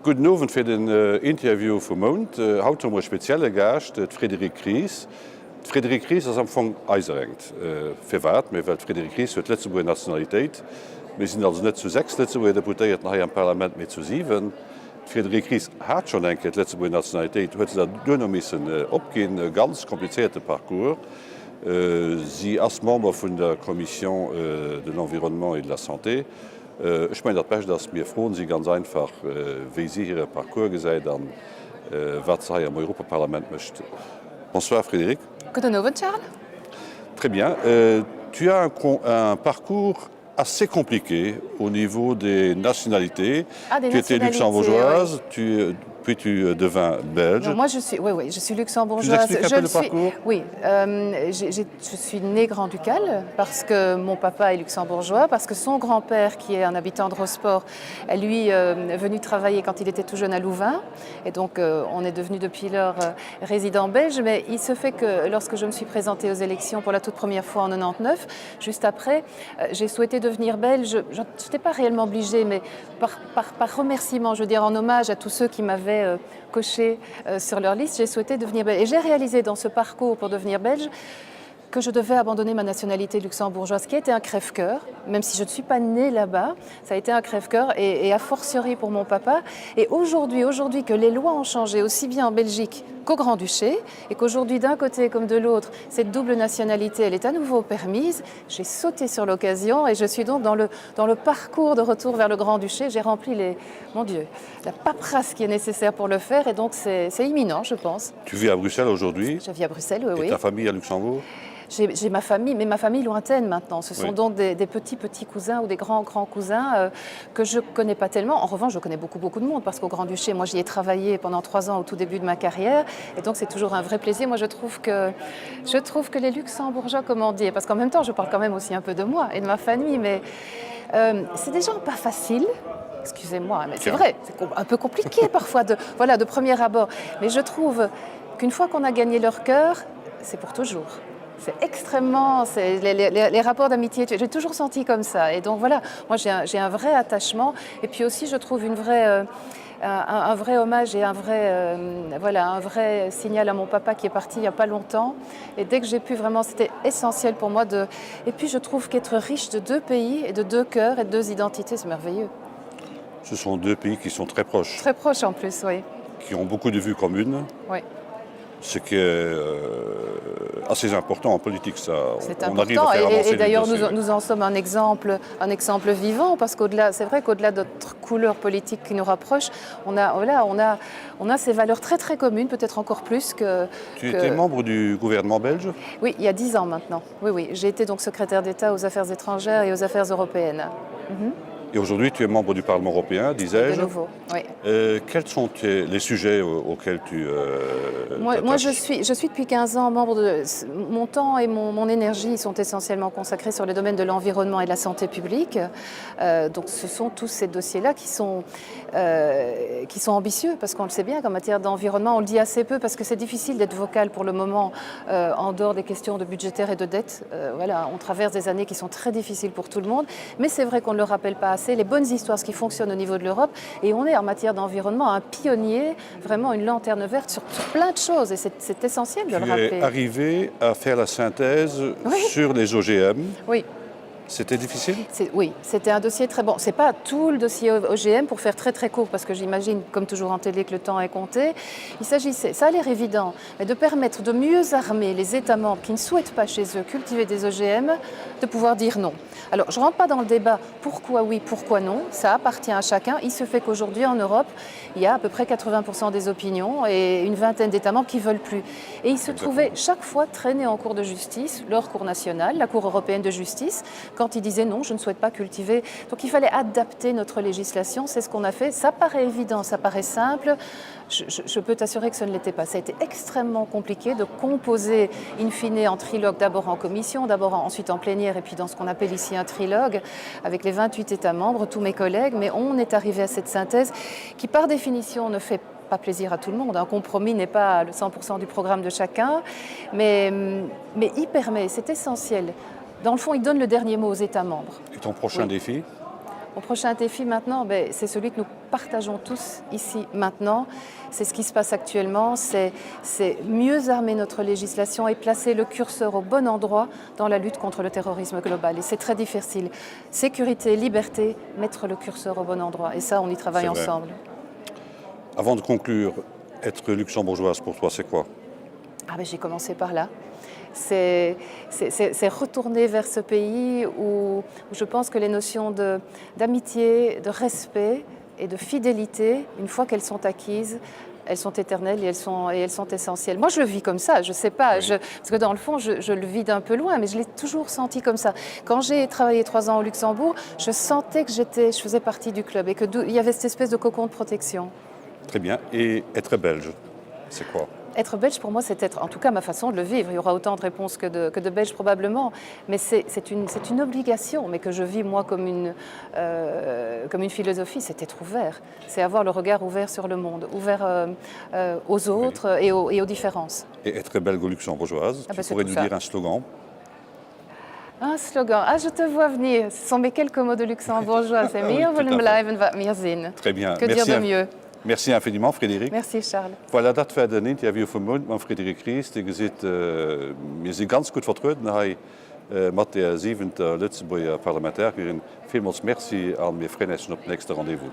Guten Abend für den Interview vom Mond. Heute haben wir spezielle Gast, Frederik Ries. Frederik Ries ist am Anfang eiserengt. Für was? Weil Frederik Ries hat letzte Nationalität. Wir sind also nicht zu 6 letzte Deputiert nachher im Parlament mit zu 7. Frederik Ries hat schon eine letzte Nationalität. Heute da noch müssen abgehen, ganz komplizierter Parcours. Sie ist Member von der Kommission de l'Environnement et de la Santé. Ich meine, dass wir froh Sie ganz einfach, wie Sie Ihre Parcours gesagt haben, was Sie im Europaparlament möchten. Bonsoir Frédéric. Guten Abend, Charles. Très bien. Tu as un parcours assez compliqué au niveau des nationalités. Tu étais luxembourgeoise, oui. Puis tu devins belge. Non, moi, je suis luxembourgeoise. Tu nous expliques un peu le parcours ? Oui, je suis née grand-ducale parce que mon papa est luxembourgeois, parce que son grand-père, qui est un habitant de Rosport, est lui venu travailler quand il était tout jeune à Louvain. Et donc, on est devenu depuis lors résident belge. Mais il se fait que lorsque je me suis présentée aux élections pour la toute première fois en 99, juste après, j'ai souhaité devenir belge. Je n'étais pas réellement obligée, mais par remerciement, je veux dire, en hommage à tous ceux qui m'avaient coché sur leur liste, j'ai souhaité devenir belge. Et j'ai réalisé dans ce parcours pour devenir belge que je devais abandonner ma nationalité luxembourgeoise, qui a été un crève-cœur, même si je ne suis pas née là-bas, ça a été un crève-cœur et a fortiori pour mon papa. Et aujourd'hui que les lois ont changé aussi bien en Belgique qu'au Grand-Duché, et qu'aujourd'hui, d'un côté comme de l'autre, cette double nationalité, elle est à nouveau permise, j'ai sauté sur l'occasion et je suis donc dans le parcours de retour vers le Grand-Duché. J'ai rempli la paperasse qui est nécessaire pour le faire, et donc c'est imminent, je pense. Tu vis à Bruxelles aujourd'hui ? Je vis à Bruxelles, oui. Et ta famille à Luxembourg ? J'ai ma famille, mais ma famille lointaine maintenant. Ce sont donc des petits cousins ou des grands cousins que je ne connais pas tellement. En revanche, je connais beaucoup de monde parce qu'au Grand-Duché, moi j'y ai travaillé pendant 3 ans au tout début de ma carrière. Et donc c'est toujours un vrai plaisir. Moi je trouve que les Luxembourgeois, comment dire, parce qu'en même temps je parle quand même aussi un peu de moi et de ma famille, mais c'est des gens pas faciles. Excusez-moi, mais c'est vrai, c'est un peu compliqué parfois de premier abord. Mais je trouve qu'une fois qu'on a gagné leur cœur, c'est pour toujours. C'est extrêmement... Les rapports d'amitié, j'ai toujours senti comme ça. Et donc voilà, moi j'ai un vrai attachement. Et puis aussi, je trouve un vrai hommage et un vrai signal à mon papa qui est parti il n'y a pas longtemps. Et dès que j'ai pu, vraiment, c'était essentiel pour moi de... Et puis je trouve qu'être riche de 2 pays et de 2 cœurs et de 2 identités, c'est merveilleux. Ce sont 2 pays qui sont très proches. Très proches en plus, oui. Qui ont beaucoup de vues communes. Oui. Ce qui est assez important en politique, ça. C'est on important. Arrive à faire avancer et d'ailleurs, les dossiers. nous en sommes un exemple vivant, parce c'est vrai qu'au-delà de notre couleur politique qui nous rapproche, on a ces valeurs très très communes, peut-être encore plus que... Tu étais membre du gouvernement belge ? Oui, il y a 10 ans maintenant. Oui. J'ai été donc secrétaire d'État aux affaires étrangères et aux affaires européennes. Et aujourd'hui, tu es membre du Parlement européen, disais-je. De nouveau, oui. Quels sont les sujets auxquels tu Moi, je suis depuis 15 ans membre de... Mon temps et mon énergie sont essentiellement consacrés sur les domaines de l'environnement et de la santé publique. Donc, ce sont tous ces dossiers-là qui sont ambitieux, parce qu'on le sait bien qu'en matière d'environnement, on le dit assez peu, parce que c'est difficile d'être vocal pour le moment en dehors des questions de budgétaire et de dette. On traverse des années qui sont très difficiles pour tout le monde, mais c'est vrai qu'on ne le rappelle pas assez. Les bonnes histoires, ce qui fonctionne au niveau de l'Europe, et on est en matière d'environnement un pionnier, vraiment une lanterne verte sur plein de choses, et c'est essentiel de le rappeler. Tu es arrivé à faire la synthèse sur les OGM. Oui. C'était difficile ? Oui, c'était un dossier très bon. Ce n'est pas tout le dossier OGM, pour faire très très court, parce que j'imagine, comme toujours en télé, que le temps est compté. Il s'agissait, ça a l'air évident, mais de permettre de mieux armer les États membres qui ne souhaitent pas chez eux cultiver des OGM, de pouvoir dire non. Alors, je ne rentre pas dans le débat pourquoi oui, pourquoi non, ça appartient à chacun. Il se fait qu'aujourd'hui, en Europe, il y a à peu près 80% des opinions et une vingtaine d'États membres qui ne veulent plus. Et ils se trouvaient chaque fois traînés en cour de justice, leur cour nationale, la Cour européenne de justice, quand ils disaient non, je ne souhaite pas cultiver. Donc il fallait adapter notre législation, c'est ce qu'on a fait. Ça paraît évident, ça paraît simple. Je peux t'assurer que ce ne l'était pas. Ça a été extrêmement compliqué de composer in fine en trilogue, d'abord en commission, ensuite en plénière, et puis dans ce qu'on appelle ici un trilogue, avec les 28 États membres, tous mes collègues. Mais on est arrivé à cette synthèse qui, par définition, ne fait pas plaisir à tout le monde. Un compromis n'est pas le 100% du programme de chacun, mais il permet, c'est essentiel. Dans le fond, il donne le dernier mot aux États membres. Et ton prochain défi ? Mon prochain défi maintenant, c'est celui que nous partageons tous ici maintenant. C'est ce qui se passe actuellement, c'est mieux armer notre législation et placer le curseur au bon endroit dans la lutte contre le terrorisme global. Et c'est très difficile. Sécurité, liberté, mettre le curseur au bon endroit. Et ça, on y travaille ensemble. Avant de conclure, être luxembourgeoise pour toi, c'est quoi? J'ai commencé par là. C'est retourner vers ce pays où je pense que les notions d'amitié, de respect et de fidélité, une fois qu'elles sont acquises, elles sont éternelles et elles sont essentielles. Moi, je le vis comme ça, je ne sais pas, Oui. parce que dans le fond, je le vis d'un peu loin, mais je l'ai toujours senti comme ça. Quand j'ai travaillé 3 ans au Luxembourg, je sentais que je faisais partie du club et qu'il y avait cette espèce de cocon de protection. Très bien. Et être belge, c'est quoi? Être belge, pour moi, c'est être, en tout cas ma façon de le vivre. Il y aura autant de réponses que de Belges probablement, mais c'est une obligation, mais que je vis moi comme une philosophie, c'est être ouvert. C'est avoir le regard ouvert sur le monde, ouvert aux autres et aux différences. Et être belgo-luxembourgeoise, tu pourrais nous dire un slogan? Un slogan. Je te vois venir. Ce sont mes quelques mots de luxembourgeois. C'est mir willen blijven wat mir zijn. Très bien. Que dire de mieux? Merci infiniment, Frédéric. Merci, Charles. Voilà, dat war den Interview vum Mond man Frédéric Ries, de gesit mir se ganz gut vertreten hai mat der 7. Lützeburger Parlamentärierin. Vielmals merci an mir Frenneschen op nächste Rendezvous.